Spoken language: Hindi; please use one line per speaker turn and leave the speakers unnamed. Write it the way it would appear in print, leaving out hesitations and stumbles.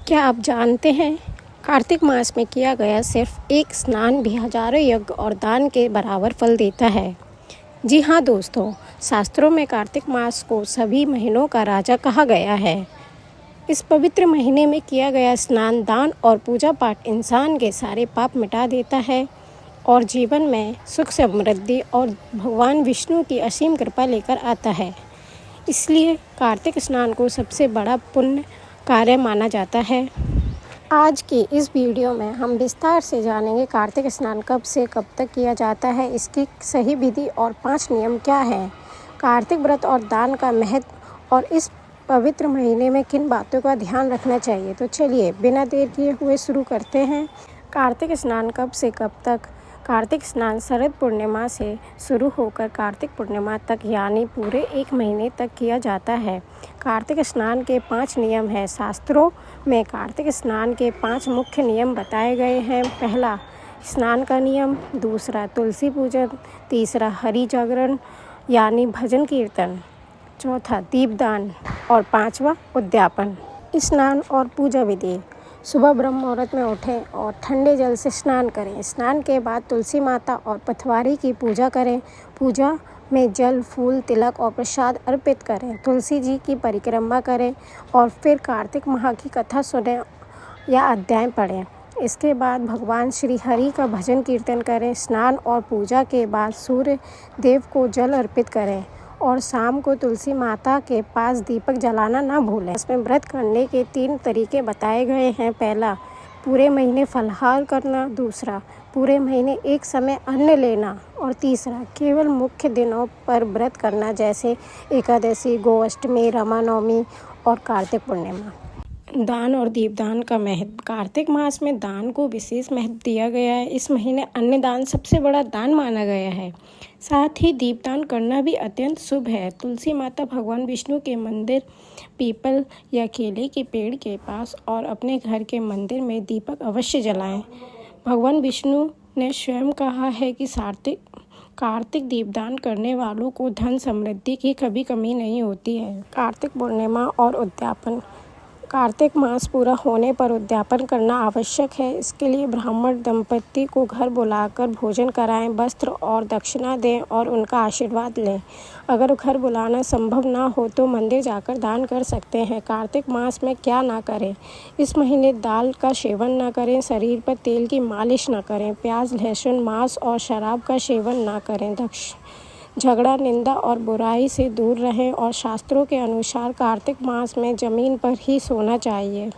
क्या आप जानते हैं कार्तिक मास में किया गया सिर्फ एक स्नान भी हजारों यज्ञ और दान के बराबर फल देता है। जी हाँ दोस्तों, शास्त्रों में कार्तिक मास को सभी महीनों का राजा कहा गया है। इस पवित्र महीने में किया गया स्नान, दान और पूजा पाठ इंसान के सारे पाप मिटा देता है और जीवन में सुख समृद्धि और भगवान विष्णु की असीम कृपा लेकर आता है। इसलिए कार्तिक स्नान को सबसे बड़ा पुण्य कार्य माना जाता है। आज की इस वीडियो में हम विस्तार से जानेंगे कार्तिक स्नान कब से कब तक किया जाता है, इसकी सही विधि और 5 नियम क्या हैं, कार्तिक व्रत और दान का महत्व और इस पवित्र महीने में किन बातों का ध्यान रखना चाहिए। तो चलिए बिना देर किए हुए शुरू करते हैं। कार्तिक स्नान कब से कब तक। कार्तिक स्नान शरद पूर्णिमा से शुरू होकर कार्तिक पूर्णिमा तक यानी पूरे 1 महीने तक किया जाता है। कार्तिक स्नान के 5 नियम हैं। शास्त्रों में कार्तिक स्नान के 5 मुख्य नियम बताए गए हैं। पहला, स्नान का नियम। दूसरा, तुलसी पूजन। तीसरा, हरि जागरण यानी भजन कीर्तन। चौथा, दीपदान और 5वां, उद्यापन। स्नान और पूजा विधि। सुबह ब्रह्म मुहूर्त में उठें और ठंडे जल से स्नान करें। स्नान के बाद तुलसी माता और पथवारी की पूजा करें। पूजा में जल, फूल, तिलक और प्रसाद अर्पित करें। तुलसी जी की परिक्रमा करें और फिर कार्तिक माह की कथा सुनें या अध्याय पढ़ें। इसके बाद भगवान श्री हरि का भजन कीर्तन करें। स्नान और पूजा के बाद सूर्य देव को जल अर्पित करें और शाम को तुलसी माता के पास दीपक जलाना ना भूलें। इसमें व्रत करने के 3 तरीके बताए गए हैं। पहला, पूरे महीने फलाहार करना। दूसरा, पूरे महीने एक समय अन्न लेना। और तीसरा, केवल मुख्य दिनों पर व्रत करना जैसे एकादशी, गोअष्टमी, रामनवमी और कार्तिक पूर्णिमा। दान और दीपदान का महत्व। कार्तिक मास में दान को विशेष महत्व दिया गया है। इस महीने अन्नदान सबसे बड़ा दान माना गया है। साथ ही दीपदान करना भी अत्यंत शुभ है। तुलसी माता, भगवान विष्णु के मंदिर, पीपल या केले के पेड़ के पास और अपने घर के मंदिर में दीपक अवश्य जलाएं। भगवान विष्णु ने स्वयं कहा है कि कार्तिक दीपदान करने वालों को धन समृद्धि की कभी कमी नहीं होती है। कार्तिक पूर्णिमा और उद्यापन। कार्तिक मास पूरा होने पर उद्यापन करना आवश्यक है। इसके लिए ब्राह्मण दंपति को घर बुलाकर भोजन कराएं, वस्त्र और दक्षिणा दें और उनका आशीर्वाद लें। अगर घर बुलाना संभव ना हो तो मंदिर जाकर दान कर सकते हैं। कार्तिक मास में क्या ना करें। इस महीने दाल का सेवन ना करें, शरीर पर तेल की मालिश ना करें, प्याज, लहसुन, मांस और शराब का सेवन ना करें, झगड़ा, निंदा और बुराई से दूर रहें और शास्त्रों के अनुसार कार्तिक मास में जमीन पर ही सोना चाहिए।